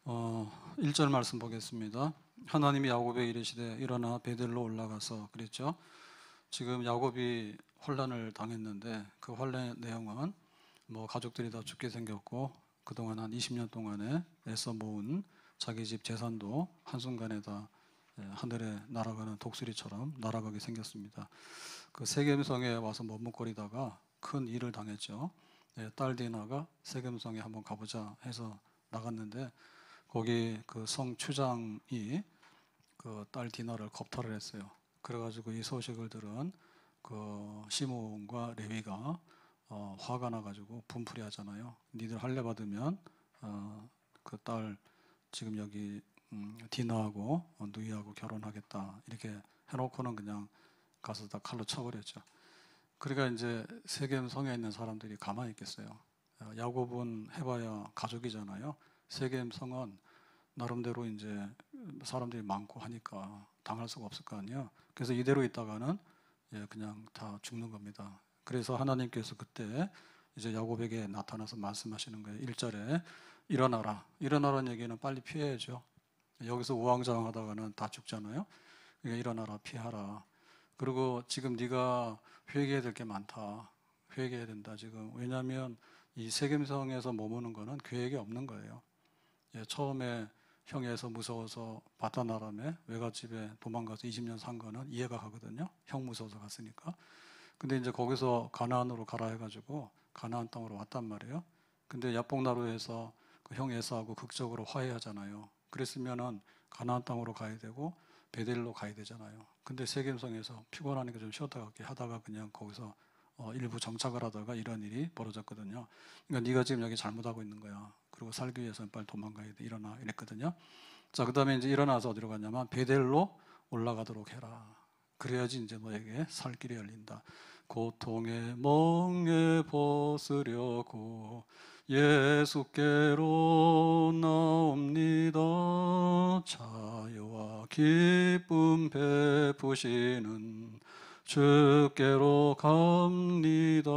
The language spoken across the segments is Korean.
1절 말씀 보겠습니다. 하나님이 야곱에게 이르시되 일어나 베델로 올라가서 그랬죠. 지금 야곱이 혼란을 당했는데 그 혼란의 내용은 가족들이 다 죽게 생겼고 그동안 한 20년 동안에 애써 모은 자기 집 재산도 한순간에 다 하늘에 날아가는 독수리처럼 날아가게 생겼습니다. 그 세겜성에 와서 머뭇거리다가 큰 일을 당했죠. 딸 디나가 세겜성에 한번 가보자 해서 나갔는데 거기 그 성추장이 그 딸 디나를 겁탈을 했어요. 그래가지고 이 소식을 들은 그 시므온과 레위가 화가 나가지고 분풀이 하잖아요. 니들 할례 받으면 그 딸 지금 여기 디나하고 누이하고 결혼하겠다 이렇게 해놓고는 그냥 가서 다 칼로 쳐버렸죠. 그러니까 이제 세겜 성에 있는 사람들이 가만히 있겠어요. 야곱은 해봐야 가족이잖아요. 세겜 성은 나름대로 이제 사람들이 많고 하니까 당할 수가 없을 거 아니에요. 그래서 이대로 있다가는 그냥 다 죽는 겁니다. 그래서 하나님께서 그때 이제 야곱에게 나타나서 말씀하시는 거예요. 1절에 일어나라. 일어나라는 얘기는 빨리 피해야죠. 여기서 우왕좌왕하다가는 다 죽잖아요. 그러니까 일어나라, 피하라. 그리고 지금 네가 회개해야 될 게 많다. 회개해야 된다 지금. 왜냐하면 이 세겜성에서 머무는 거는 계획이 없는 거예요. 처음에 형에서 무서워서 바다나람에 외갓집에 도망가서 20년 산 거는 이해가 가거든요. 형 무서워서 갔으니까. 근데 이제 거기서 가나안으로 가라 해가지고 가나안 땅으로 왔단 말이에요. 근데 야복나루에서 그 형 에사하고 극적으로 화해하잖아요. 그랬으면은 가나안 땅으로 가야 되고 베델로 가야 되잖아요. 근데 세겜성에서 피곤하니까 좀 쉬었다 갈게 하다가 그냥 거기서 일부 정착을 하다가 이런 일이 벌어졌거든요. 그러니까 네가 지금 여기 잘못하고 있는 거야. 그리고 살기 위해서는 빨리 도망가야 돼. 일어나 이랬거든요. 자, 그다음에 이제 일어나서 어디로 갔냐면 베델로 올라가도록 해라. 그래야지 이제 너에게 살 길이 열린다. 고통의 멍에 벗으려고 예수께로 나옵니다. 자유와 기쁨 베푸시는 주께로 갑니다.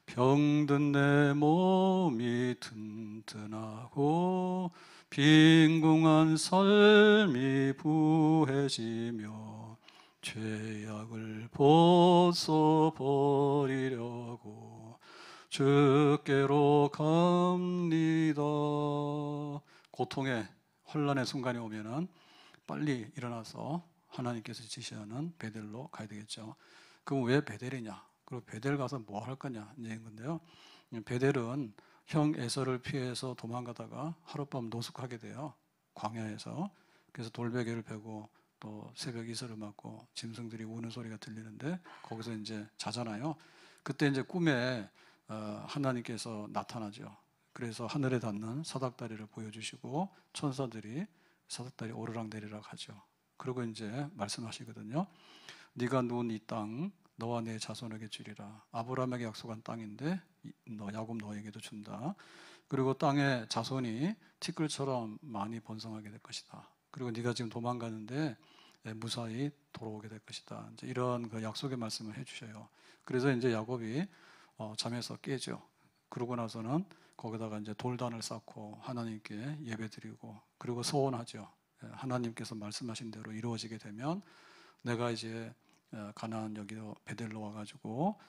병든 내 몸이 튼튼하고 빈궁한 삶이 부해지며 죄악을 벗어버리려고 주께로 갑니다. 고통의 혼란의 순간이 오면은 빨리 일어나서 하나님께서 지시하는 베델로 가야 되겠죠. 그럼 왜 베델이냐? 그리고 베델 가서 뭐 할 거냐? 이런 건데요. 베델은 형 에서를 피해서 도망가다가 하룻밤 노숙하게 돼요. 광야에서. 그래서 돌베개를 베고 또 새벽 이슬을 맞고 짐승들이 우는 소리가 들리는데 거기서 이제 자잖아요. 그때 이제 꿈에 하나님께서 나타나죠. 그래서 하늘에 닿는 사닥다리를 보여주시고 천사들이 사닥다리 오르락내리락 하죠. 그리고 이제 말씀하시거든요. 네가 누운 이 땅 너와 내 자손에게 주리라. 아브라함에게 약속한 땅인데 야곱 너에게도 준다. 그리고 땅의 자손이 티끌처럼 많이 번성하게 될 것이다. 그리고 네가 지금 도망가는데 무사히 돌아오게 될 것이다. 이제 이런 그 약속의 말씀을 해주셔요. 그래서 이제 야곱이 잠에서 깨죠. 그러고 나서는 거기다가 이제 돌단을 쌓고 하나님께 예배드리고 그리고 소원하죠. 하나님께서 말씀하신 대로 이루어지게 되면 내가 이제 가나안 여기로 베델로 와가지고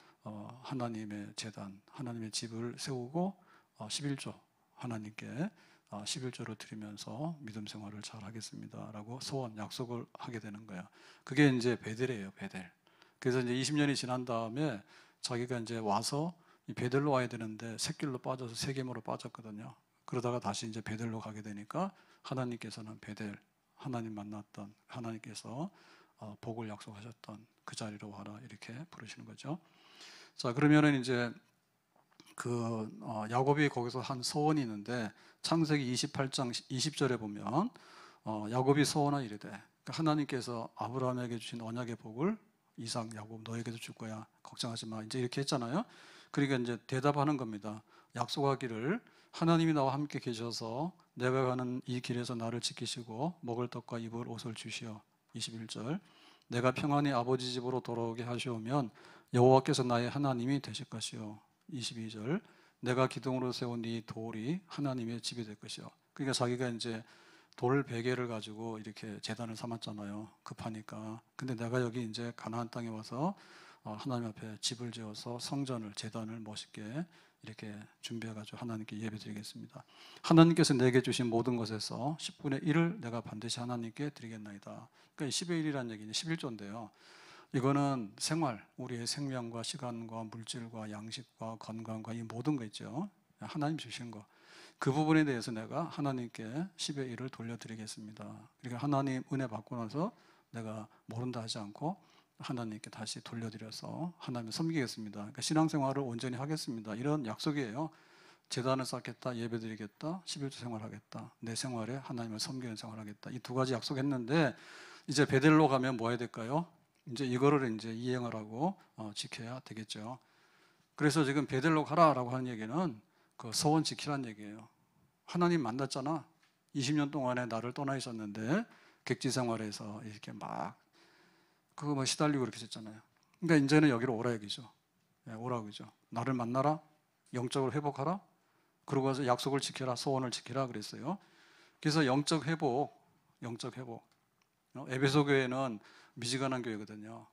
하나님의 제단, 하나님의 집을 세우고 11조 하나님께 11조를 드리면서 믿음 생활을 잘 하겠습니다라고 소원, 약속을 하게 되는 거야. 그게 이제 베델이에요, 베델. 그래서 이제 20년이 지난 다음에 자기가 이제 와서 이 베델로 와야 되는데 샛길로 빠져서 세겜으로 빠졌거든요. 그러다가 다시 이제 베델로 가게 되니까 하나님께서는 베델, 하나님 만났던 하나님께서 복을 약속하셨던 그 자리로 와라 이렇게 부르시는 거죠. 자, 그러면은 이제 그 야곱이 거기서 한 소원이 있는데 창세기 28장 20절에 보면 야곱이 소원한 이르되 그러니까 하나님께서 아브라함에게 주신 언약의 복을 이삭, 야곱 너에게도 줄 거야. 걱정하지 마. 이제 이렇게 했잖아요. 그러니까 이제 대답하는 겁니다. 약속하기를 하나님이 나와 함께 계셔서 내가 가는 이 길에서 나를 지키시고 먹을 떡과 입을 옷을 주시어 21절 내가 평안히 아버지 집으로 돌아오게 하시오면 여호와께서 나의 하나님이 되실 것이요 22절 내가 기둥으로 세운 이 돌이 하나님의 집이 될 것이요 그러니까 자기가 이제 돌 베개를 가지고 이렇게 제단을 삼았잖아요. 급하니까. 근데 내가 여기 이제 가나안 땅에 와서 하나님 앞에 집을 지어서 성전을, 제단을 멋있게 이렇게 준비해가지고 하나님께 예배드리겠습니다. 하나님께서 내게 주신 모든 것에서 10분의 1을 내가 반드시 하나님께 드리겠나이다. 그러니까 10의 1이라는 얘기는 11조인데요. 이거는 생활, 우리의 생명과 시간과 물질과 양식과 건강과 이 모든 거 있죠. 하나님 주신 거. 그 부분에 대해서 내가 하나님께 10의 1을 돌려드리겠습니다. 그러니까 하나님 은혜 받고 나서 내가 모른다 하지 않고 하나님께 다시 돌려드려서 하나님을 섬기겠습니다. 그러니까 신앙생활을 온전히 하겠습니다. 이런 약속이에요. 제단을 쌓겠다, 예배드리겠다, 11조 생활하겠다, 내 생활에 하나님을 섬기는 생활하겠다. 이 두 가지 약속했는데 이제 베델로 가면 뭐 해야 될까요? 이제 이거를 이제 이행을 하고 지켜야 되겠죠. 그래서 지금 베델로 가라라고 하는 얘기는 그 서원 지키란 얘기예요. 하나님 만났잖아. 20년 동안에 나를 떠나 있었는데 객지 생활에서 이렇게 막 그거 뭐 시달리고 그렇게 했잖아요. 그러니까 이제는 여기로 오라 얘기죠. 오라고 그죠. 나를 만나라. 영적으로 회복하라. 그러고 와서 약속을 지켜라. 소원을 지키라 그랬어요. 그래서 영적 회복. 에베소 교회는 미지근한 교회거든요.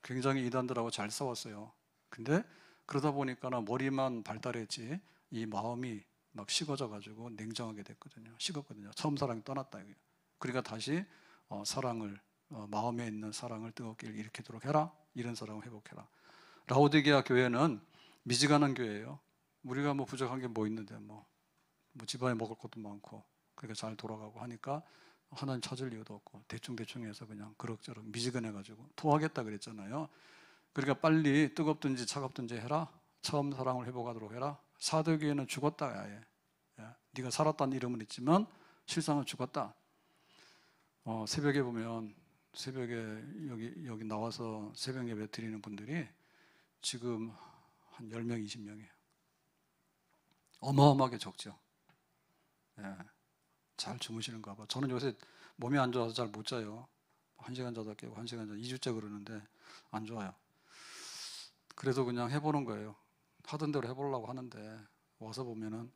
굉장히 이단들하고 잘 싸웠어요. 근데 그러다 보니까 머리만 발달했지 이 마음이 막 식어져 가지고 냉정하게 됐거든요. 식었거든요. 처음 사랑이 떠났다 이거예요. 그러니까 다시 사랑을 마음에 있는 사랑을 뜨겁게 일으키도록 해라. 이런 사랑을 회복해라. 라오디게아 교회는 미지근한 교회예요. 우리가 뭐 부족한 게 뭐 있는데 뭐 집안에 먹을 것도 많고 그러니까 잘 돌아가고 하니까 하나님 찾을 이유도 없고 대충 해서 그냥 그럭저럭 미지근해가지고 토하겠다 그랬잖아요. 그러니까 빨리 뜨겁든지 차갑든지 해라. 처음 사랑을 회복하도록 해라. 사도교회는 죽었다. 아예. 네가 살았다는 이름은 있지만 실상은 죽었다. 새벽에 보면 새벽에 여기 나와서 새벽 예배 드리는 분들이 지금 한 10명, 20명이에요. 어마어마하게 적죠. 잘 주무시는가 봐. 저는 요새 몸이 안 좋아서 잘 못 자요. 1시간 자다 깨고 1시간 자다 2주째 그러는데 안 좋아요. 그래도 그냥 해보는 거예요. 하던 대로 해보려고 하는데 와서 보면은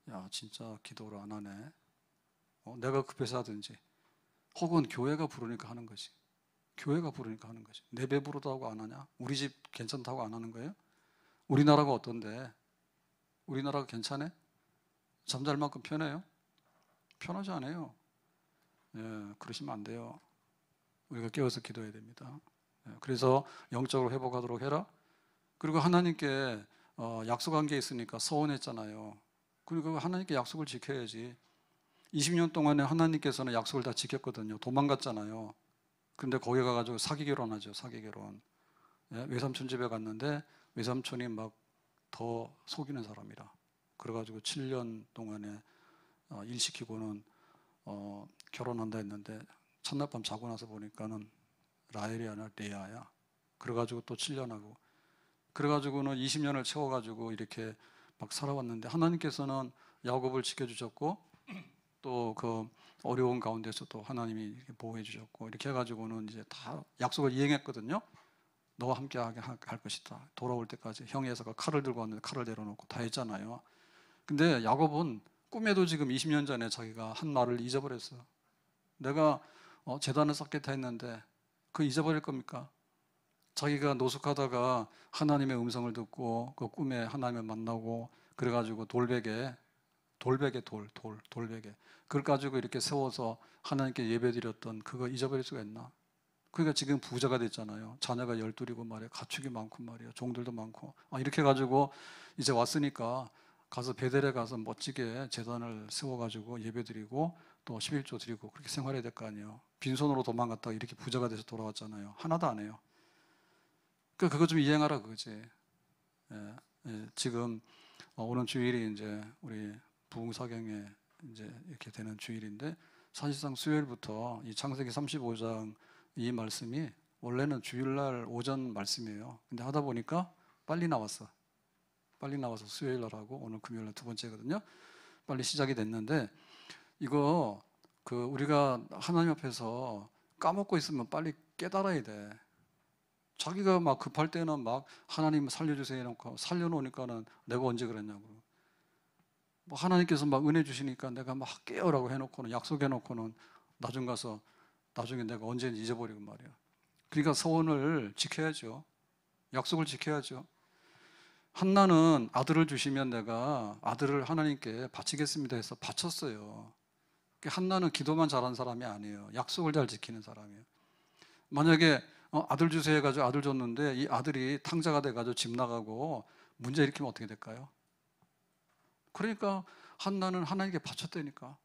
야 진짜 기도를 안 하네. 내가 급해서 하든지 혹은 교회가 부르니까 하는 거지. 교회가 부르니까 하는 거지. 내 배부르다 하고 안 하냐? 우리 집 괜찮다고 안 하는 거예요? 우리나라가 어떤데? 우리나라가 괜찮아? 잠잘 만큼 편해요? 편하지 않아요. 그러시면 안 돼요. 우리가 깨어서 기도해야 됩니다. 그래서 영적으로 회복하도록 해라. 그리고 하나님께 약속한 게 있으니까 서원했잖아요. 그리고 하나님께 약속을 지켜야지. 20년 동안에 하나님께서는 약속을 다 지켰거든요. 도망갔잖아요. 근데 거기 가가지고 사기 결혼하죠. 사기 결혼. 외삼촌 집에 갔는데 외삼촌이 막 더 속이는 사람이라. 그래가지고 7년 동안에 일 시키고는 결혼한다 했는데 첫날 밤 자고 나서 보니까는 라헬이 아니라 레아야. 그래가지고 또 7년 하고 그래가지고는 20년을 채워가지고 이렇게 막 살아왔는데 하나님께서는 야곱을 지켜주셨고 또 그 어려운 가운데서 또 하나님이 이렇게 보호해 주셨고 이렇게 해가지고는 이제 다 약속을 이행했거든요. 너와 함께하게 할 것이다. 돌아올 때까지 형이 에서가 칼을 들고 왔는데 칼을 내려놓고 다 했잖아요. 근데 야곱은 꿈에도 지금 20년 전에 자기가 한 말을 잊어버렸어. 내가 제단을 쌓겠다 했는데 그 잊어버릴 겁니까? 자기가 노숙하다가 하나님의 음성을 듣고 그 꿈에 하나님을 만나고 그래가지고 돌베개 그걸 가지고 이렇게 세워서 하나님께 예배드렸던 그거 잊어버릴 수가 있나? 그러니까 지금 부자가 됐잖아요. 자녀가 12이고 말이야. 가축이 많고 말이야. 종들도 많고. 이렇게 가지고 이제 왔으니까 가서 베델에 가서 멋지게 제단을 세워가지고 예배드리고 또 11조 드리고 그렇게 생활해야 될 거 아니에요. 빈손으로 도망갔다가 이렇게 부자가 돼서 돌아왔잖아요. 하나도 안 해요. 그러니까 그거 좀 이행하라 그거지. 지금 오는 주일이 이제 우리 부흥사경에 이제 이렇게 되는 주일인데 사실상 수요일부터 이 창세기 35장 이 말씀이 원래는 주일날 오전 말씀이에요. 근데 하다 보니까 빨리 나와서 수요일날 하고 오늘 금요일날 두 번째거든요. 빨리 시작이 됐는데 이거 그 우리가 하나님 앞에서 까먹고 있으면 빨리 깨달아야 돼. 자기가 막 급할 때는 막 하나님 살려주세요 해놓고 살려놓으니까는 내가 언제 그랬냐고. 뭐 하나님께서 막 은혜 주시니까 내가 막 할게요라고 해놓고는 약속해놓고는 나중에 내가 언제는 잊어버리고 말이야. 그러니까 서원을 지켜야죠. 약속을 지켜야죠. 한나는 아들을 주시면 내가 아들을 하나님께 바치겠습니다 해서 바쳤어요. 한나는 기도만 잘한 사람이 아니에요. 약속을 잘 지키는 사람이에요. 만약에 아들 주세요 해가지고 아들 줬는데 이 아들이 탕자가 돼가지고 집 나가고 문제 일으키면 어떻게 될까요? 그러니까 한나는 하나님께 바쳤다니까.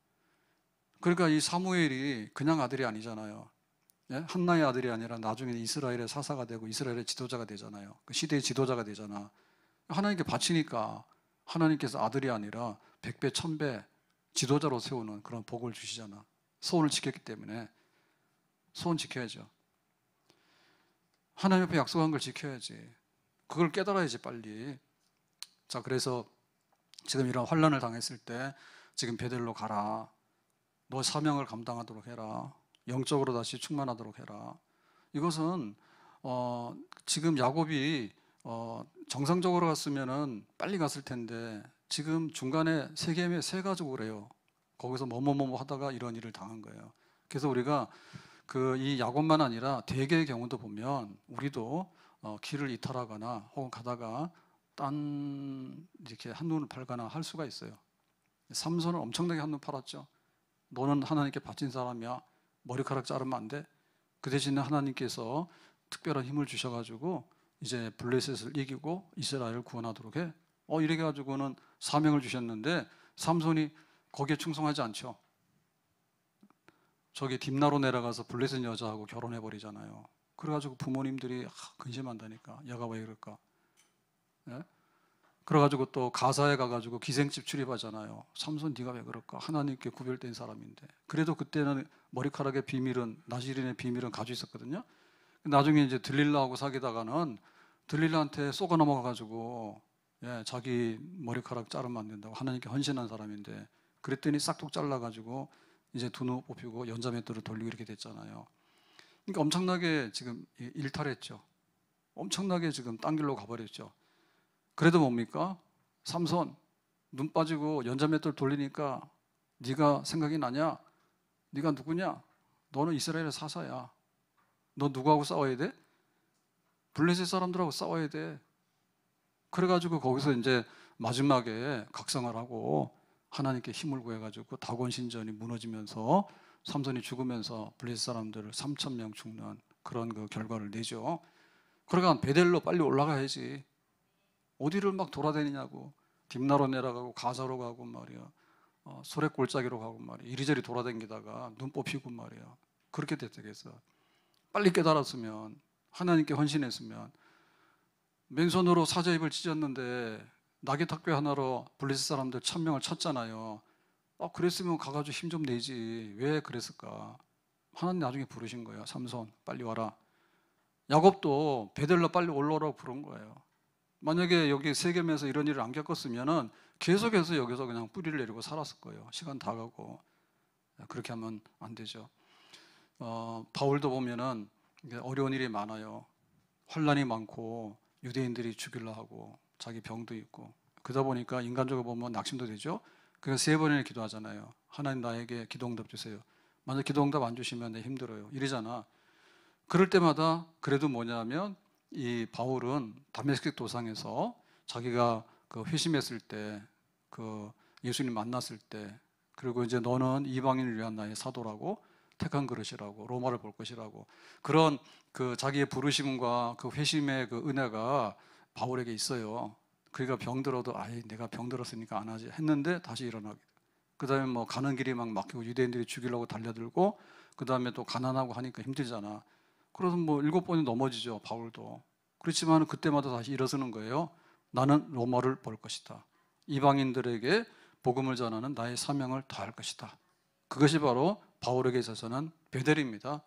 그러니까 이 사무엘이 그냥 아들이 아니잖아요. 예? 한나의 아들이 아니라 나중에 이스라엘의 사사가 되고 이스라엘의 지도자가 되잖아요. 그 시대의 지도자가 되잖아. 하나님께 바치니까 하나님께서 아들이 아니라 100배, 1000배 지도자로 세우는 그런 복을 주시잖아. 소원을 지켰기 때문에. 소원 지켜야죠. 하나님 앞에 약속한 걸 지켜야지. 그걸 깨달아야지 빨리. 자, 그래서 지금 이런 환난을 당했을 때 지금 베델로 가라. 너 사명을 감당하도록 해라. 영적으로 다시 충만하도록 해라. 이것은 지금 야곱이 정상적으로 갔으면은 빨리 갔을 텐데 지금 중간에 세겜에 세 가족을 해요. 거기서 뭐뭐뭐 하다가 이런 일을 당한 거예요. 그래서 우리가 이 야곱만 아니라 대개의 경우도 보면 우리도 길을 이탈하거나 혹은 가다가 이렇게 한눈을 팔거나 할 수가 있어요. 삼손은 엄청나게 한눈 팔았죠. 너는 하나님께 바친 사람이야. 머리카락 자르면 안 돼. 그 대신에 하나님께서 특별한 힘을 주셔가지고 이제 블레셋을 이기고 이스라엘을 구원하도록 해. 이렇게 가지고는 사명을 주셨는데 삼손이 거기에 충성하지 않죠. 저기 딥나로 내려가서 블레셋 여자하고 결혼해 버리잖아요. 그래가지고 부모님들이 근심한다니까. 얘가 왜 이럴까? 예? 그래가지고 또 가사에 가가지고 기생집 출입하잖아요. 삼손 네가 왜 그럴까? 하나님께 구별된 사람인데. 그래도 그때는 머리카락의 비밀은 나시린의 비밀은 가지고 있었거든요. 나중에 이제 들릴라하고 사귀다가는 들릴라한테 쏘가 넘어가가지고 자기 머리카락 자르면 안 된다고 하나님께 헌신한 사람인데 그랬더니 싹둑 잘라가지고 이제 두누 뽑히고 연자맷돌을 돌리고 이렇게 됐잖아요. 그러니까 엄청나게 지금 일탈했죠. 엄청나게 지금 딴 길로 가버렸죠. 그래도 뭡니까? 삼손 눈 빠지고 연자맷돌 돌리니까 네가 생각이 나냐? 네가 누구냐? 너는 이스라엘의 사사야. 너 누구하고 싸워야 돼? 블레셋 사람들하고 싸워야 돼. 그래가지고 거기서 이제 마지막에 각성을 하고 하나님께 힘을 구해가지고 다곤 신전이 무너지면서 삼손이 죽으면서 블레셋 사람들을 3,000명 죽는 그런 그 결과를 내죠. 그러니까 베델로 빨리 올라가야지. 어디를 막 돌아다니냐고. 딥나로 내려가고 가사로 가고 말이야. 소래 골짜기로 가고 말이야. 이리저리 돌아다니다가 눈 뽑히고 말이야. 그렇게 됐겠어. 빨리 깨달았으면 하나님께 헌신했으면 맨손으로 사자입을 찢었는데 나귀탁배 하나로 블레셋 사람들 1,000명을 쳤잖아요. 그랬으면 가가지고 힘 좀 내지. 왜 그랬을까? 하나님 나중에 부르신 거예요. 삼손 빨리 와라. 야곱도 베델로 빨리 올라오라고 부른 거예요. 만약에 여기 세겜에서 이런 일을 안 겪었으면은 계속해서 여기서 그냥 뿌리를 내리고 살았을 거예요. 시간 다 가고. 그렇게 하면 안 되죠. 바울도 보면은 어려운 일이 많아요. 환란이 많고 유대인들이 죽이려 하고 자기 병도 있고 그러다 보니까 인간적으로 보면 낙심도 되죠. 그래서 3번이나 기도하잖아요. 하나님 나에게 기도응답 주세요. 만약 기도응답 안 주시면 내 힘들어요. 이러잖아. 그럴 때마다 그래도 뭐냐면 이 바울은 다메섹 도상에서 자기가 그 회심했을 때 그 예수님 만났을 때 그리고 이제 너는 이방인을 위한 나의 사도라고 택한 그릇이라고 로마를 볼 것이라고 그런 그 자기의 부르심과 그 회심의 그 은혜가 바울에게 있어요. 그러니까 병들어도 내가 병들었으니까 안 하지 했는데 다시 일어나게. 그다음에 뭐 가는 길이 막 막히고 유대인들이 죽이려고 달려들고 그다음에 또 가난하고 하니까 힘들잖아. 그래서 뭐 7번이 넘어지죠. 바울도. 그렇지만 그때마다 다시 일어서는 거예요. 나는 로마를 볼 것이다. 이방인들에게 복음을 전하는 나의 사명을 다할 것이다. 그것이 바로 바울에게 있어서는 베델입니다.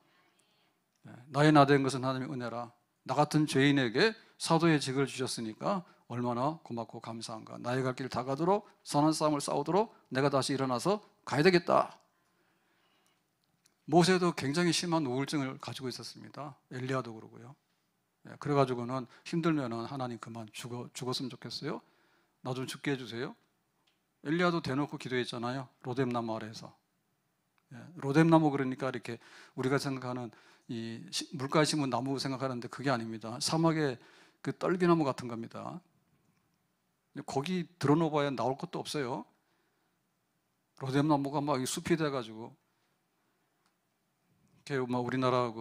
나의 나된 것은 하나님의 은혜라. 나 같은 죄인에게 사도의 직을 주셨으니까 얼마나 고맙고 감사한가. 나의 갈 길 다 가도록 선한 싸움을 싸우도록 내가 다시 일어나서 가야 되겠다. 모세도 굉장히 심한 우울증을 가지고 있었습니다. 엘리야도 그러고요. 그래가지고는 힘들면은 하나님 그만 죽었으면 좋겠어요. 나 좀 죽게 해주세요. 엘리야도 대놓고 기도했잖아요. 로뎀나무 아래에서. 로뎀나무 그러니까 이렇게 우리가 생각하는 이 물가에 심은 나무 생각하는데 그게 아닙니다. 사막의 그 떨기나무 같은 겁니다. 거기 들어놓아봐야 나올 것도 없어요. 로뎀나무가 막 숲이 돼가지고 우리나라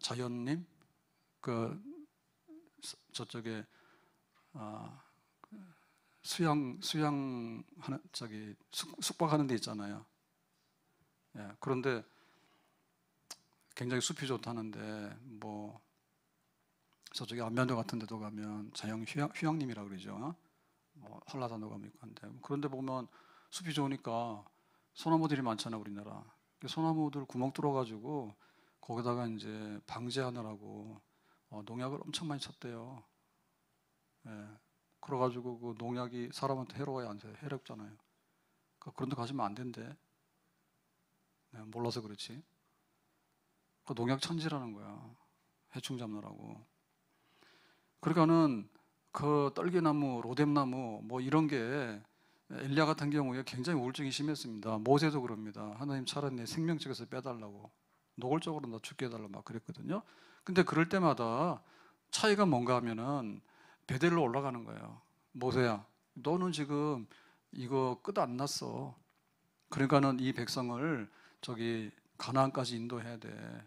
자연님 그 저쪽에 수영하는 숙박하는 데 있잖아요. 그런데 굉장히 숲이 좋다는데 뭐 저쪽에 안면도 같은 데도 가면 자연 휴양림이라고 그러죠. 뭐 한라산도 가면 있고 한데 그런데 보면 숲이 좋으니까 소나무들이 많잖아요, 우리나라. 소나무들 구멍 뚫어가지고 거기다가 이제 방제하느라고 농약을 엄청 많이 쳤대요. 그래가지고 그 농약이 사람한테 해로워야 안 돼요. 해롭잖아요. 그런데 가시면 안 된대. 몰라서 그렇지. 그 농약 천지라는 거야. 해충 잡느라고. 그러니까는 그 떨기나무, 로뎀나무 뭐 이런 게 엘리야 같은 경우에 굉장히 우울증이 심했습니다. 모세도 그럽니다. 하나님 차라리 내 생명책에서 빼달라고 노골적으로 나 죽게 해달라고 막 그랬거든요. 근데 그럴 때마다 차이가 뭔가 하면은 베델로 올라가는 거예요. 모세야, 너는 지금 이거 끝 안 났어. 그러니까는 이 백성을 저기 가나안까지 인도해야 돼.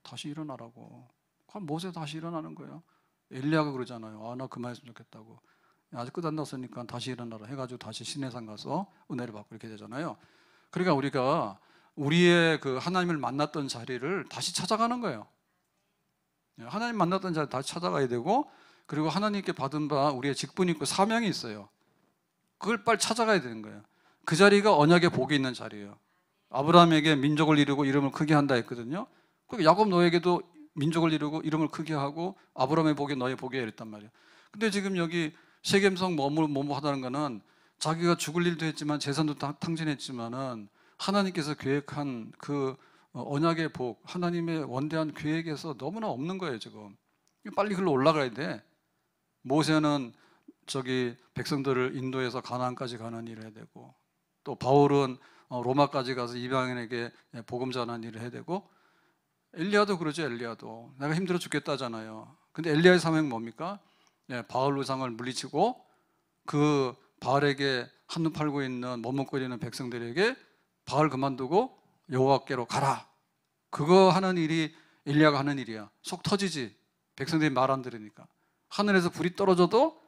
다시 일어나라고. 그럼 모세 다시 일어나는 거예요. 엘리야가 그러잖아요. 나 그만했으면 좋겠다고. 아직 끝 안 났으니까 다시 일어나라 해가지고 다시 시내산 가서 은혜를 받고 이렇게 되잖아요. 그러니까 우리가 우리의 그 하나님을 만났던 자리를 다시 찾아가는 거예요. 하나님 만났던 자리 다시 찾아가야 되고, 그리고 하나님께 받은 바 우리의 직분이 있고 사명이 있어요. 그걸 빨리 찾아가야 되는 거예요. 그 자리가 언약의 복이 있는 자리예요. 아브라함에게 민족을 이루고 이름을 크게 한다 했거든요. 그리고 야곱 너에게도 민족을 이루고 이름을 크게 하고 아브라함의 복이 너의 복이야 이랬단 말이에요. 근데 지금 여기 세겜성 뭐뭐 하다는 거는 자기가 죽을 일도 했지만 재산도 탕진했지만은 하나님께서 계획한 그 언약의 복, 하나님의 원대한 계획에서 너무나 없는 거예요 지금. 빨리 글로 올라가야 돼. 모세는 저기 백성들을 인도해서 가나안까지 가는 일을 해야 되고, 또 바울은 로마까지 가서 이방인에게 복음 전하는 일을 해야 되고, 엘리야도 그러죠. 엘리야도 내가 힘들어 죽겠다잖아요. 근데 엘리야의 사명이 뭡니까? 바알 우상을 물리치고 그 바알에게 한눈 팔고 있는 머뭇거리는 백성들에게 바알 그만두고 여호와께로 가라. 그거 하는 일이 엘리야가 하는 일이야. 속 터지지. 백성들이 말 안 들으니까. 하늘에서 불이 떨어져도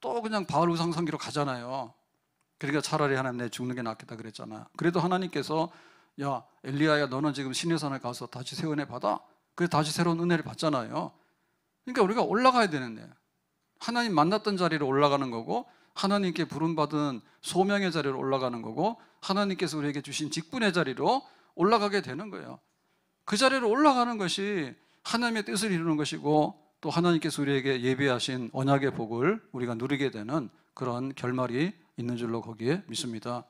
또 그냥 바알 우상 섬기러 가잖아요. 그러니까 차라리 하나님 내 죽는 게 낫겠다 그랬잖아. 그래도 하나님께서 야 엘리야야 너는 지금 시내산에 가서 다시 새 은혜 받아. 그래서 다시 새로운 은혜를 받잖아요. 그러니까 우리가 올라가야 되는데, 하나님 만났던 자리로 올라가는 거고, 하나님께 부름받은 소명의 자리로 올라가는 거고, 하나님께서 우리에게 주신 직분의 자리로 올라가게 되는 거예요. 그 자리로 올라가는 것이 하나님의 뜻을 이루는 것이고, 또 하나님께서 우리에게 예비하신 언약의 복을 우리가 누리게 되는 그런 결말이 있는 줄로 거기에 믿습니다.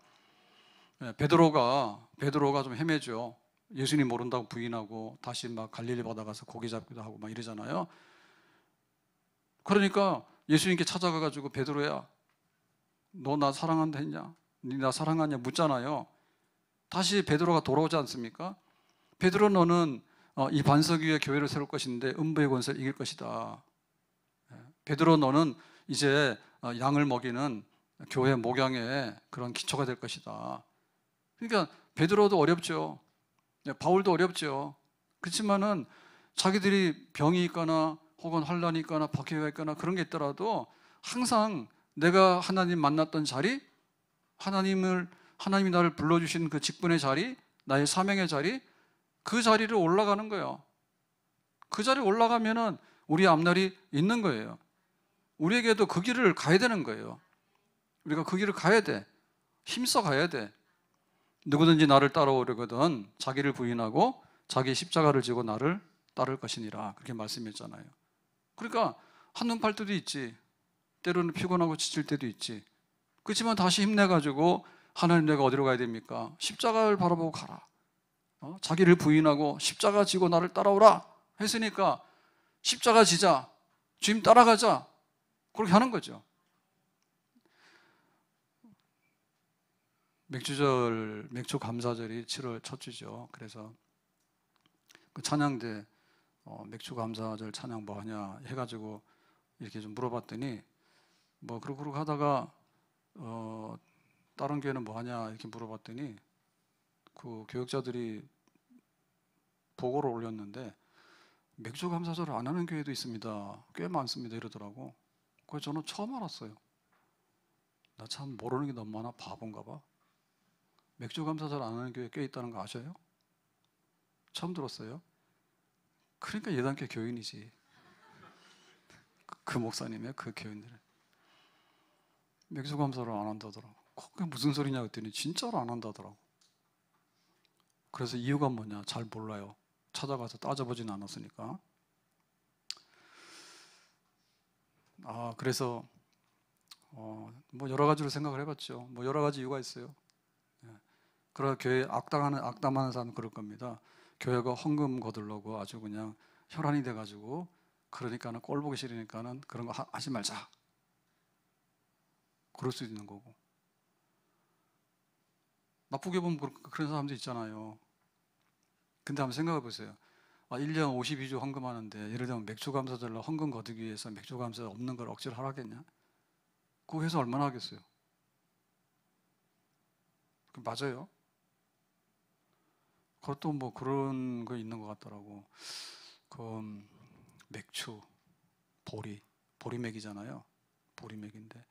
베드로가 좀 헤매죠. 예수님 모른다고 부인하고 다시 막 갈릴리 바다 가서 고기 잡기도 하고 막 이러잖아요. 그러니까 예수님께 찾아가가지고 베드로야 너 나 사랑한다 했냐? 니 나 사랑하냐 묻잖아요. 다시 베드로가 돌아오지 않습니까? 베드로 너는 이 반석 위에 교회를 세울 것인데 음부의 권세를 이길 것이다. 베드로 너는 이제 양을 먹이는 교회 목양의 그런 기초가 될 것이다. 그러니까 베드로도 어렵죠. 바울도 어렵죠. 그렇지만은 자기들이 병이 있거나 혹은 환란이 있거나 박해가 있거나 그런 게 있더라도 항상 내가 하나님 만났던 자리, 하나님이 나를 불러주신 그 직분의 자리, 나의 사명의 자리, 그 자리를 올라가는 거예요. 그 자리에 올라가면은 우리 앞날이 있는 거예요. 우리에게도 그 길을 가야 되는 거예요. 우리가 그 길을 가야 돼. 힘써 가야 돼. 누구든지 나를 따라오려거든 자기를 부인하고 자기 십자가를 지고 나를 따를 것이니라. 그렇게 말씀했잖아요. 그러니까 한눈 팔 때도 있지. 때로는 피곤하고 지칠 때도 있지. 그렇지만 다시 힘내가지고 하나님 내가 어디로 가야 됩니까? 십자가를 바라보고 가라. 자기를 부인하고 십자가 지고 나를 따라오라 했으니까 십자가 지자. 주님 따라가자. 그렇게 하는 거죠. 맥주절, 맥주 감사절이 7월 첫 주죠. 그래서 그 찬양대 맥주 감사절 찬양 뭐 하냐 해가지고 이렇게 좀 물어봤더니 뭐 그러고 하다가 다른 교회는 뭐 하냐 이렇게 물어봤더니 그 교역자들이 보고를 올렸는데 맥주 감사절을 안 하는 교회도 있습니다. 꽤 많습니다. 이러더라고. 그래서 저는 처음 알았어요. 나 참 모르는 게 너무 많아. 바본가 봐. 맥주 감사절 안 하는 교회 꽤 있다는 거 아셔요? 처음 들었어요. 그러니까 예단교 교인이지. 그 목사님의 그 교인들은 맥주 감사를 안 한다더라고. 그게 무슨 소리냐 했더니 진짜로 안 한다더라고. 그래서 이유가 뭐냐 잘 몰라요. 찾아가서 따져보진 않았으니까. 그래서 뭐 여러 가지로 생각을 해봤죠. 뭐 여러 가지 이유가 있어요. 그러나 교회 악담하는 사람은 그럴 겁니다. 교회가 헌금 거들려고 아주 그냥 혈안이 돼가지고 그러니까는 꼴 보기 싫으니까는 그런 거 하지 말자. 그럴 수도 있는 거고. 나쁘게 보면 그런 사람도 있잖아요. 근데 한번 생각해 보세요. 1년 52주 헌금하는데 예를 들면 맥주 감사절로 헌금 거두기 위해서 맥주 감사 없는 걸 억지로 하라겠냐? 그 회사 얼마나 하겠어요? 맞아요. 그것도 뭐 그런 거 있는 것 같더라고. 그 맥주, 보리맥이잖아요. 보리맥인데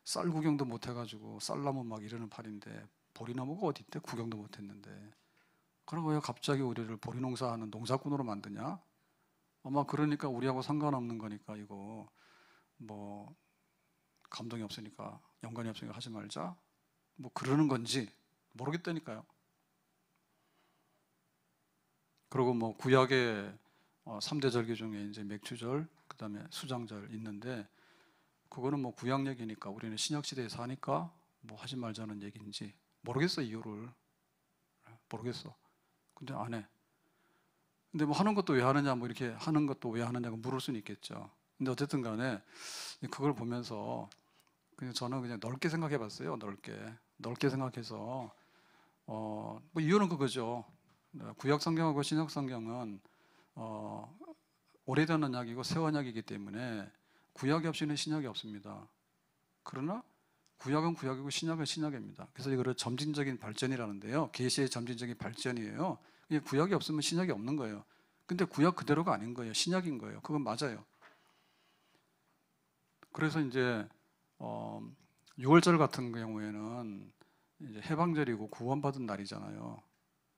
쌀 구경도 못 해가지고 쌀나무 막 이러는 팔인데 보리나무가 어디 있대? 구경도 못 했는데 그럼 왜 갑자기 우리를 보리농사하는 농사꾼으로 만드냐? 아마 그러니까 우리하고 상관없는 거니까 이거 뭐 감동이 없으니까 연관이 없으니까 하지 말자 뭐 그러는 건지 모르겠다니까요. 그리고 뭐 구약의 3대 절기 중에 이제 맥주절 그다음에 수장절 있는데 그거는 뭐 구약 얘기니까 우리는 신약 시대에 사니까 뭐 하지 말자는 얘기인지 모르겠어. 이유를 모르겠어. 근데 안 해. 근데 뭐 하는 것도 왜 하느냐 뭐 이렇게 하는 것도 왜 하느냐고 물을 수는 있겠죠. 근데 어쨌든 간에 그걸 보면서 그냥 저는 그냥 넓게 생각해 봤어요. 넓게 생각해서 뭐 이유는 그거죠. 구약 성경하고 신약 성경은 오래된 언약이고 새 언약이기 때문에 구약이 없이는 신약이 없습니다. 그러나 구약은 구약이고 신약은 신약입니다. 그래서 이거를 점진적인 발전이라는데요. 계시의 점진적인 발전이에요. 구약이 없으면 신약이 없는 거예요. 근데 구약 그대로가 아닌 거예요. 신약인 거예요. 그건 맞아요. 그래서 이제 6월절 같은 경우에는 이제 해방절이고 구원받은 날이잖아요.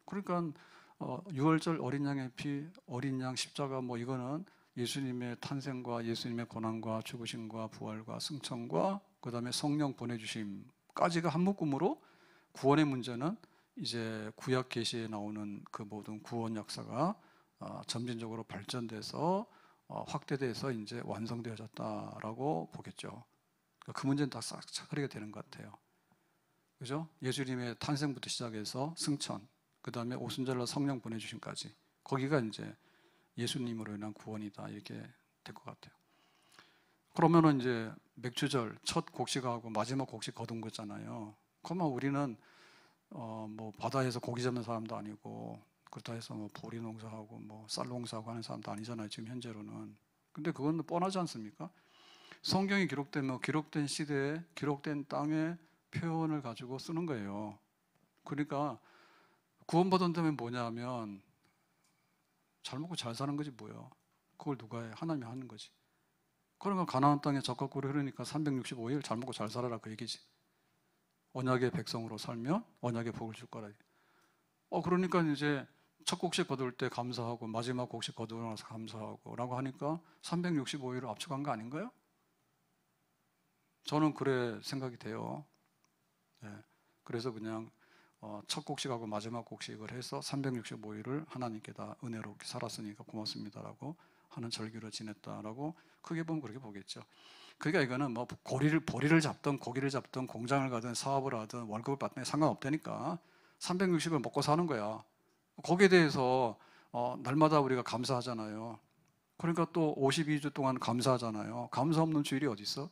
그러니까 6월절 어린 양의 피, 어린 양 십자가 뭐 이거는 예수님의 탄생과 예수님의 고난과 죽으심과 부활과 승천과 그다음에 성령 보내주심까지가 한 묶음으로 구원의 문제는 이제 구약 계시에 나오는 그 모든 구원 역사가 점진적으로 발전돼서 확대돼서 이제 완성되어졌다라고 보겠죠. 그 문제는 다 싹 차그리게 되는 것 같아요. 그죠? 예수님의 탄생부터 시작해서 승천, 그 다음에 오순절날 성령 보내주심까지 거기가 이제 예수님으로 인한 구원이다 이렇게 될 것 같아요. 그러면은 이제 맥주절 첫 곡식하고 마지막 곡식 거둔 거잖아요. 그러면 우리는 뭐 바다에서 고기 잡는 사람도 아니고 그렇다 해서 뭐 보리 농사하고 뭐 쌀 농사하고 하는 사람도 아니잖아요. 지금 현재로는. 근데 그건 뻔하지 않습니까? 성경이 기록되면 기록된 시대에 기록된 땅의 표현을 가지고 쓰는 거예요. 그러니까 구원받은 다음에 뭐냐 하면 잘 먹고 잘 사는 거지 뭐야. 그걸 누가 해? 하나님이 하는 거지. 그러니까 가나안 땅에 적합구를 흐르니까 365일 잘 먹고 잘 살아라 그 얘기지. 언약의 백성으로 살면 언약의 복을 줄 거라. 그러니까 이제 첫 곡식 거둘 때 감사하고 마지막 곡식 거두고 나서 감사하고 라고 하니까 365일을 압축한 거 아닌가요? 저는 그래 생각이 돼요. 네. 그래서 그냥 첫 곡식하고 마지막 곡식을 해서 365일을 하나님께 다 은혜롭게 살았으니까 고맙습니다라고 하는 절기로 지냈다라고 크게 보면 그렇게 보겠죠. 그러니까 이거는 뭐 보리를 잡든 고기를 잡든 공장을 가든 사업을 하든 월급을 받든 상관없다니까 360을 먹고 사는 거야. 거기에 대해서 날마다 우리가 감사하잖아요. 그러니까 또 52주 동안 감사하잖아요. 감사 없는 주일이 어디 있어?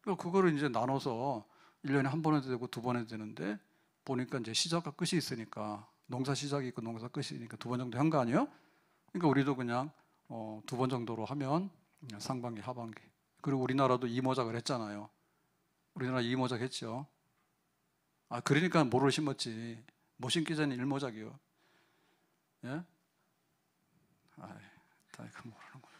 그거를 이제 나눠서 1년에 한 번 해도 되고 두 번 해도 되는데 보니까 이제 시작과 끝이 있으니까 농사 시작이 있고 농사 끝이 있으니까 2번 정도 한 거 아니에요? 그러니까 우리도 그냥 2번 정도로 하면 상반기, 하반기. 그리고 우리나라도 이모작을 했잖아요. 우리나라 이모작 했죠. 그러니까 모를 심었지. 못 심기 전에 일모작이요. 예? 다 이거 모르는 거야.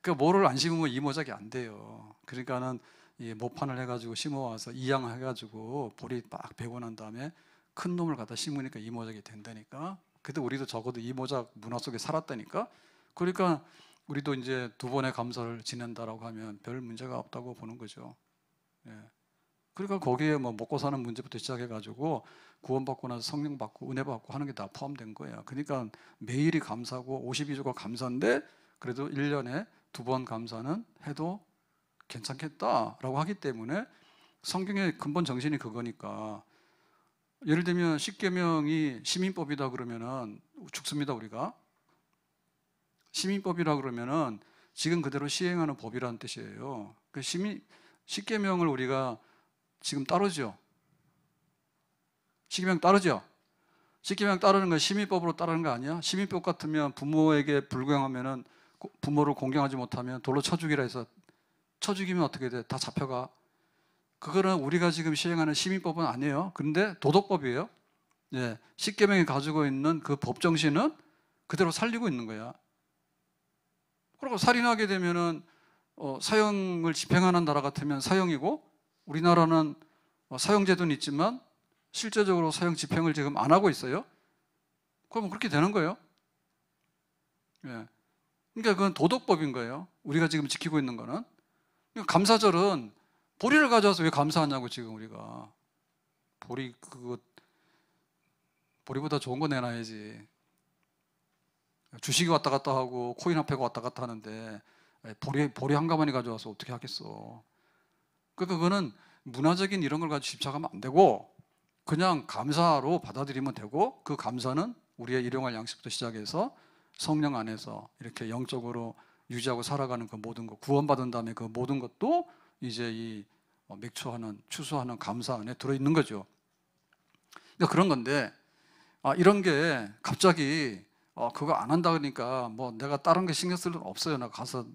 그러니까 모를 안 심으면 이모작이 안 돼요. 그러니까는 이 모판을 해가지고 심어와서 이양해가지고 볼이 막 배고 난 다음에 큰 놈을 갖다 심으니까 이모작이 된다니까. 그때 우리도 적어도 이모작 문화 속에 살았다니까. 그러니까 우리도 이제 2번의 감사를 지낸다라고 하면 별 문제가 없다고 보는 거죠. 예. 그러니까 거기에 뭐 먹고 사는 문제부터 시작해가지고 구원받고 나서 성령 받고 은혜 받고 하는 게 다 포함된 거예요. 그러니까 매일이 감사고 52주가 감사인데 그래도 1년에 2번 감사는 해도 괜찮겠다라고 하기 때문에 성경의 근본 정신이 그거니까. 예를 들면 십계명이 시민법이다 그러면은 죽습니다. 우리가 시민법이라 그러면은 지금 그대로 시행하는 법이라는 뜻이에요. 그 십계명을 우리가 지금 따르죠. 십계명 따르죠. 십계명 따르는 건 시민법으로 따르는 거 아니야? 시민법 같으면 부모에게 불경하면은 부모를 공경하지 못하면 돌로 쳐 죽이라 해서 쳐 죽이면 어떻게 돼? 다 잡혀가. 그거는 우리가 지금 시행하는 시민법은 아니에요. 근데 도덕법이에요. 예, 십계명이 가지고 있는 그 법 정신은 그대로 살리고 있는 거야. 그리고 살인하게 되면은 사형을 집행하는 나라 같으면 사형이고, 우리나라는 사형제도는 있지만 실제적으로 사형 집행을 지금 안 하고 있어요. 그러면 그렇게 되는 거예요. 예. 그러니까 그건 도덕법인 거예요. 우리가 지금 지키고 있는 거는. 그러니까 감사절은 보리를 가져와서 왜 감사하냐고. 지금 우리가 보리, 그거 보리보다 좋은 거 내놔야지. 주식이 왔다 갔다 하고 코인 화폐가 왔다 갔다 하는데 보리 한 가마니 가져와서 어떻게 하겠어. 그러니까 그거는 문화적인 이런 걸 가지고 집착하면 안 되고 그냥 감사로 받아들이면 되고, 그 감사는 우리의 일용할 양식부터 시작해서 성령 안에서 이렇게 영적으로 유지하고 살아가는 그 모든 것, 구원받은 다음에 그 모든 것도 이제 이 맥추하는, 추수하는 감사 안에 들어있는 거죠. 그러니까 그런 건데, 이런 게 갑자기 그거 안 한다 그러니까 뭐 내가 다른 게 신경 쓸 일은 없어요. 나 가서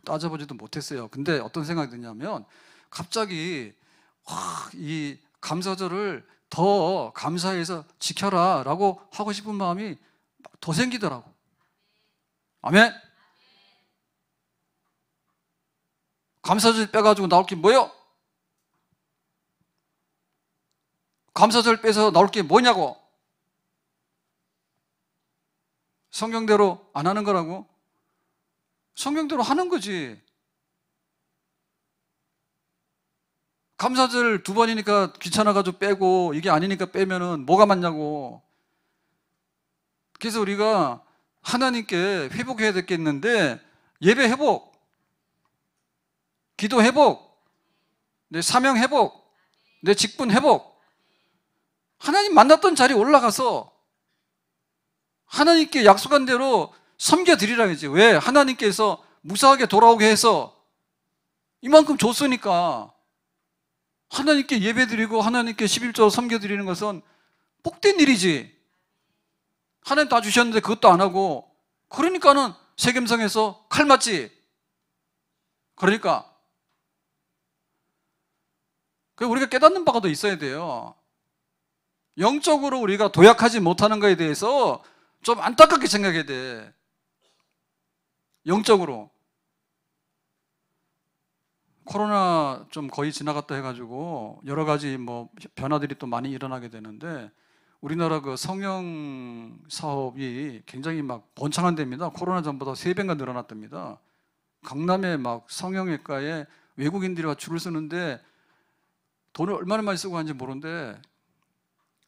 따져보지도 못했어요. 근데 어떤 생각이 드냐면 갑자기 이 감사절을 더 감사해서 지켜라 라고 하고 싶은 마음이 더 생기더라고. 아멘. 감사절 빼가지고 나올 게 뭐예요? 감사절 빼서 나올 게 뭐냐고. 성경대로 안 하는 거라고. 성경대로 하는 거지. 감사절 2번이니까 귀찮아가지고 빼고 이게 아니니까 빼면은 뭐가 맞냐고. 그래서 우리가 하나님께 회복해야 되겠는데, 예배 회복, 기도 회복, 내 사명 회복, 내 직분 회복, 하나님 만났던 자리에 올라가서 하나님께 약속한 대로 섬겨드리라 했지. 왜? 하나님께서 무사하게 돌아오게 해서 이만큼 줬으니까 하나님께 예배드리고 하나님께 11조 섬겨드리는 것은 복된 일이지. 하나님 다 주셨는데 그것도 안 하고, 그러니까는 세겜성에서 칼 맞지. 그러니까 우리가 깨닫는 바가 더 있어야 돼요. 영적으로 우리가 도약하지 못하는 것에 대해서 좀 안타깝게 생각해야 돼. 영적으로. 코로나 좀 거의 지나갔다 해가지고 여러 가지 뭐 변화들이 또 많이 일어나게 되는데, 우리나라 그 성형 사업이 굉장히 막 번창한답니다. 코로나 전보다 3배가 늘어났답니다. 강남에 막 성형외과에 외국인들이 와 줄을 서는데 돈을 얼마나 많이 쓰고 하는지 모르는데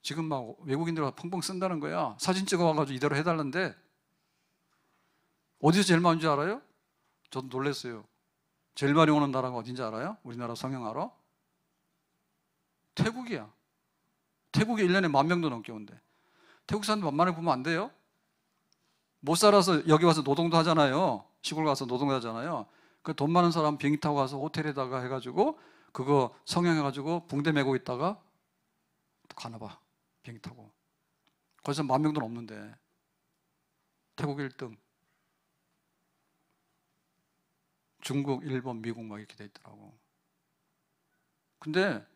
지금 막 외국인들이 펑펑 쓴다는 거야. 사진 찍어와가지고 이대로 해달란데. 어디서 제일 많은 줄 알아요? 저도 놀랐어요. 제일 많이 오는 나라가 어딘지 알아요? 우리나라 성형 알아? 태국이야. 태국에 1년에 10,000명도 넘게 온대. 태국 사람들 만만히 보면 안 돼요? 못 살아서 여기 와서 노동도 하잖아요. 시골 가서 노동도 하잖아요. 그 돈 많은 사람 비행기 타고 가서 호텔에다가 해가지고 그거 성형해가지고 붕대 메고 있다가 가나봐. 비행기 타고. 거기서 10,000명도 넘는데 태국 1등, 중국, 일본, 미국 막 이렇게 돼 있더라고. 근데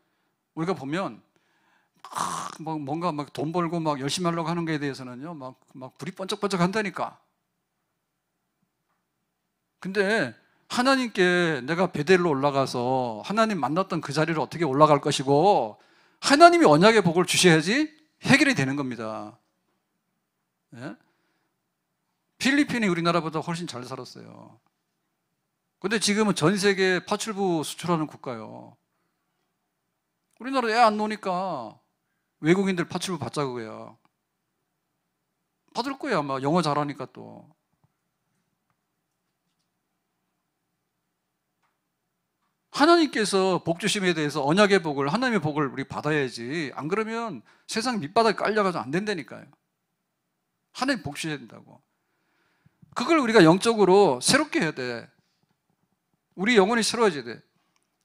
우리가 보면 막 뭔가 막 돈 벌고 막 열심히 하려고 하는 거에 대해서는요, 막 불이 번쩍번쩍 한다니까. 근데 하나님께 내가 베델로 올라가서 하나님 만났던 그 자리를 어떻게 올라갈 것이고, 하나님이 언약의 복을 주셔야지 해결이 되는 겁니다. 예? 필리핀이 우리나라보다 훨씬 잘 살았어요. 근데 지금은 전 세계 파출부 수출하는 국가요. 우리나라 애 안 노니까 외국인들 파출부 받자고요. 받을 거야, 아마. 영어 잘하니까 또. 하나님께서 복 주심에 대해서 언약의 복을, 하나님의 복을 우리 받아야지. 안 그러면 세상 밑바닥에 깔려가지고 안 된다니까요. 하나님 복 주셔야 된다고. 그걸 우리가 영적으로 새롭게 해야 돼. 우리 영혼이 새로워져야 돼.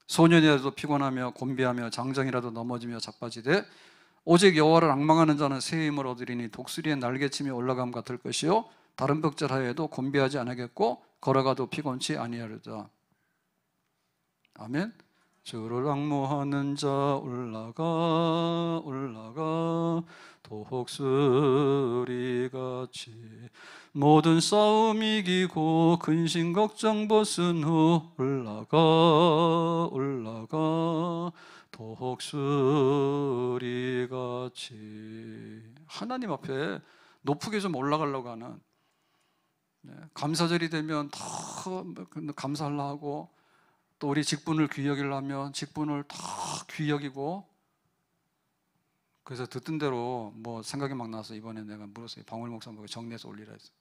소년이라도 피곤하며 곤비하며 장정이라도 넘어지며 자빠지되 오직 여호와를 앙망하는 자는 새 힘을 얻으리니 독수리의 날개침이 올라감과 같을 것이요 다른 벽절하여도 곤비하지 않겠고 걸어가도 피곤치 아니하리로다. 아멘. 주를 앙모하는 자 올라가 독수리같이 모든 싸움 이기고 근심 걱정 벗은 후 올라가 독수리같이. 하나님 앞에 높게 좀 올라가려고 하는, 감사절이 되면 더 감사하려고 하고, 또 우리 직분을 귀히 여기려면 직분을 더 귀히 여기고. 그래서 듣던 대로 뭐 생각이 막 나서 이번에 내가 물었어요. 방울 목사님께 정리해서 올리라 했어요.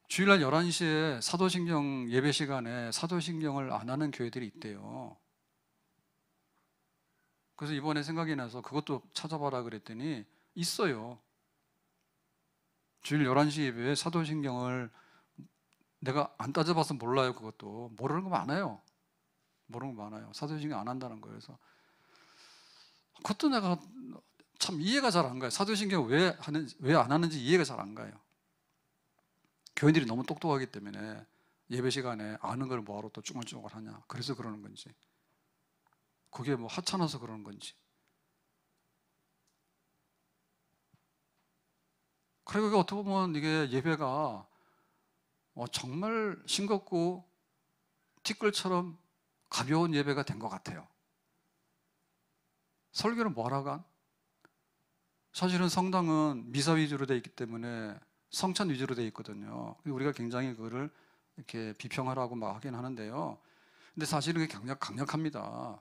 주일날 11시에 사도신경 예배 시간에 사도신경을 안 하는 교회들이 있대요. 그래서 이번에 생각이 나서 그것도 찾아봐라 그랬더니 있어요. 주일 11시 예배에 사도신경을 내가 안 따져봐서 몰라요. 그것도 모르는 거 많아요. 사도신경 안 한다는 거예요. 그래서 그것도 내가 참 이해가 잘 안 가요. 사도신경 왜 안 하는지 이해가 잘 안 가요. 교인들이 너무 똑똑하기 때문에 예배 시간에 아는 걸 뭐하러 또 쭈글쭈글 하냐. 그래서 그러는 건지, 그게 뭐 하찮아서 그러는 건지. 그리고 어떻게 보면 이게 예배가 정말 싱겁고 티끌처럼 가벼운 예배가 된 것 같아요. 설교는 뭐 하러 간? 사실은 성당은 미사 위주로 되어 있기 때문에 성찬 위주로 되어 있거든요. 우리가 굉장히 그거를 이렇게 비평하라고 막 하긴 하는데요. 근데 사실은 그게 강력합니다.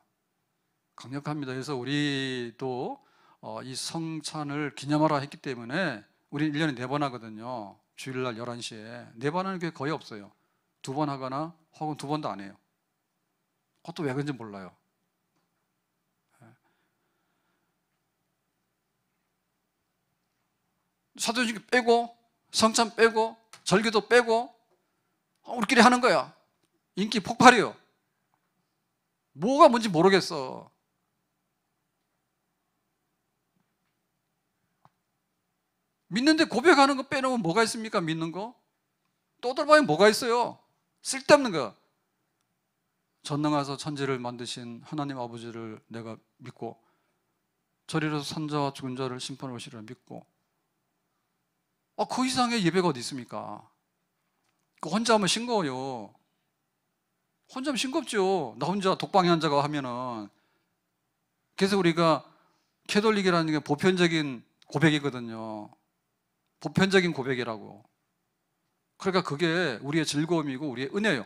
그래서 우리도 이 성찬을 기념하라 했기 때문에 우리 1년에 4번 하거든요. 주일날 11시에 4번 하는 게 거의 없어요. 2번 하거나 혹은 2번도 안 해요. 그것도 왜 그런지 몰라요. 사도신경 빼고 성찬 빼고 절기도 빼고 우리끼리 하는 거야. 인기 폭발이요. 뭐가 뭔지 모르겠어. 믿는데 고백하는 거 빼놓으면 뭐가 있습니까? 믿는 거? 떠들봐야 뭐가 있어요? 쓸데없는 거. 전능하사 천지를 만드신 하나님 아버지를 내가 믿고 저리로서 산자와 죽은 자를 심판을 오시리라 믿고, 그 이상의 예배가 어디 있습니까? 혼자 하면 싱거워요. 혼자 하면 싱겁죠. 나 혼자 독방에 앉아가 하면은. 그래서 우리가 캐톨릭이라는 게 보편적인 고백이거든요. 보편적인 고백이라고. 그러니까 그게 우리의 즐거움이고 우리의 은혜예요.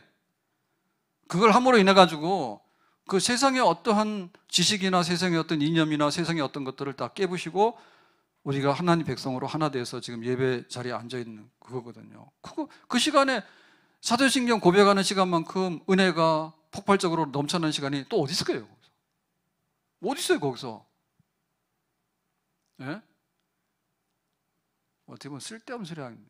그걸 함으로 인해 가지고 그 세상의 어떠한 지식이나 세상의 어떤 이념이나 세상의 어떤 것들을 다 깨부시고 우리가 하나님 백성으로 하나 돼서 지금 예배 자리에 앉아 있는 그거거든요. 그 시간에 사도신경 고백하는 시간만큼 은혜가 폭발적으로 넘쳐나는 시간이 또 어디 있을까요? 거기서? 어디 있어요 거기서? 예? 어떻게 보면 쓸데없는 소리 하는.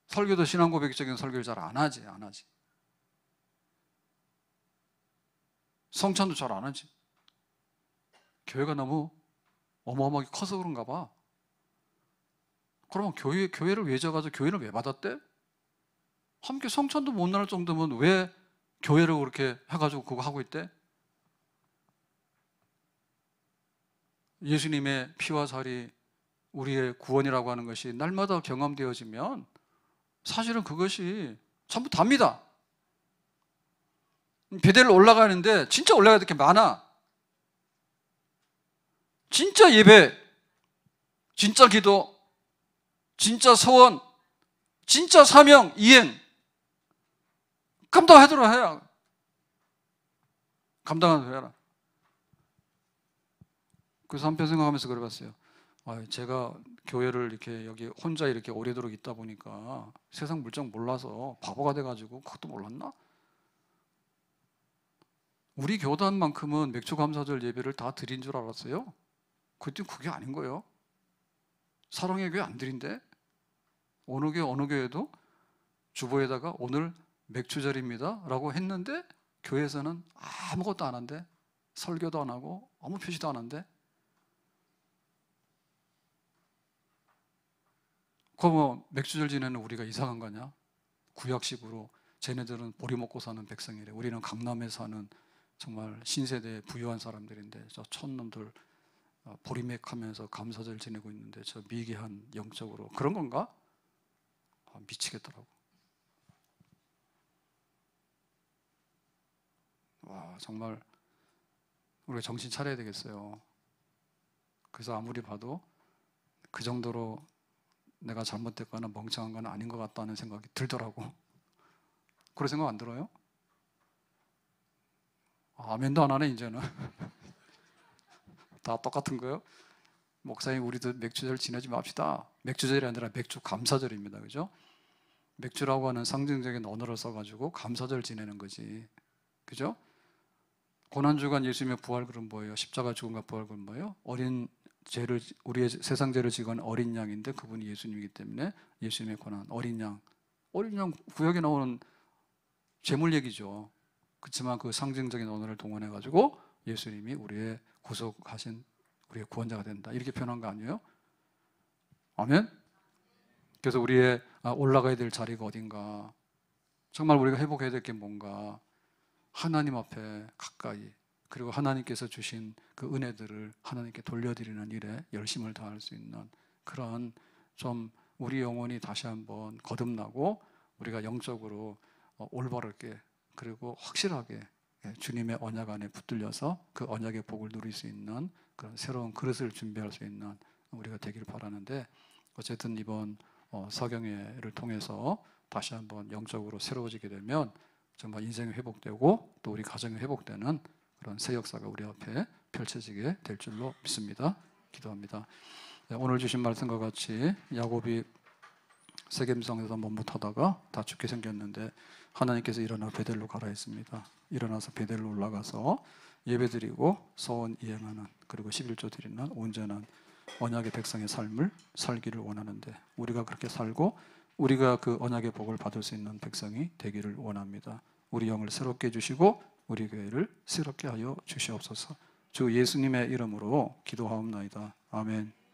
설교도 신앙 고백적인 설교를 잘 안 하지. 성찬도 잘 안 하지. 교회가 너무 어마어마하게 커서 그런가 봐. 그러면 교회를 왜 져가지고 교회를 왜 받았대? 함께 성찬도 못 나눌 정도면 왜 교회를 그렇게 해가지고 그거 하고 있대? 예수님의 피와 살이 우리의 구원이라고 하는 것이 날마다 경험되어지면 사실은 그것이 전부 답니다. 베델로 올라가는데 진짜 올라가야 될 게 많아. 진짜 예배, 진짜 기도, 진짜 소원, 진짜 사명, 이행 감당하도록 해야. 감당하도록 해라. 그래서 한편 생각하면서 그래봤어요. 제가 교회를 이렇게 여기 혼자 이렇게 오래도록 있다 보니까 세상 물정 몰라서 바보가 돼가지고 그것도 몰랐나? 우리 교단만큼은 맥주 감사절 예배를 다 드린 줄 알았어요. 그게 아닌 거예요. 사랑의 교회 안 드린대. 어느 교회도 주보에다가 오늘 맥주절입니다 라고 했는데 교회에서는 아무것도 안 한대. 설교도 안 하고 아무 표시도 안 한대. 그럼 맥주절 지내는 우리가 이상한 거냐? 구약식으로 쟤네들은 보리 먹고 사는 백성이래. 우리는 강남에 사는 정말 신세대 부유한 사람들인데 저 촌놈들 보리맥하면서 감사절 지내고 있는데 저 미개한 영적으로 그런 건가? 미치겠더라고. 와, 정말 우리가 정신 차려야 되겠어요. 그래서 아무리 봐도 그 정도로 내가 잘못됐거나 멍청한 건 아닌 것 같다는 생각이 들더라고. 그런 생각 안 들어요? 아멘도 안 하네 이제는. 다 똑같은 거요? 목사님 우리도 맥주절 지내지 맙시다. 맥주절이 아니라 맥주 감사절입니다. 그죠? 맥주라고 하는 상징적인 언어를 써가지고 감사절 지내는 거지. 그죠? 고난주간 예수님의 부활그은 뭐예요? 십자가 죽음과 부활그은 뭐예요? 우리의 세상 죄를 지건 어린 양인데 그분이 예수님이기 때문에 예수님의 고난, 어린 양 구약에 나오는 제물 얘기죠. 그렇지만 그 상징적인 언어를 동원해가지고 예수님이 우리의 구속하신 우리의 구원자가 된다 이렇게 표현한 거 아니에요? 아멘? 그래서 우리의 올라가야 될 자리가 어딘가, 정말 우리가 회복해야 될 게 뭔가, 하나님 앞에 가까이, 그리고 하나님께서 주신 그 은혜들을 하나님께 돌려드리는 일에 열심을 다할 수 있는 그런, 좀 우리 영혼이 다시 한번 거듭나고 우리가 영적으로 올바르게 그리고 확실하게 주님의 언약 안에 붙들려서 그 언약의 복을 누릴 수 있는 그런 새로운 그릇을 준비할 수 있는 우리가 되기를 바라는데, 어쨌든 이번 서경회를 통해서 다시 한번 영적으로 새로워지게 되면 정말 인생이 회복되고 또 우리 가정이 회복되는 그런 새 역사가 우리 앞에 펼쳐지게 될 줄로 믿습니다. 기도합니다. 오늘 주신 말씀과 같이 야곱이 세겜성에서 머뭇하다가 다 죽게 생겼는데 하나님께서 일어나 베델로 가라 했습니다. 일어나서 베델로 올라가서 예배드리고 서원 이행하는, 그리고 11조 드리는 온전한 언약의 백성의 삶을 살기를 원하는데, 우리가 그렇게 살고 우리가 그 언약의 복을 받을 수 있는 백성이 되기를 원합니다. 우리 영을 새롭게 해주시고 우리 교회를 새롭게 하여 주시옵소서. 주 예수님의 이름으로 기도하옵나이다. 아멘.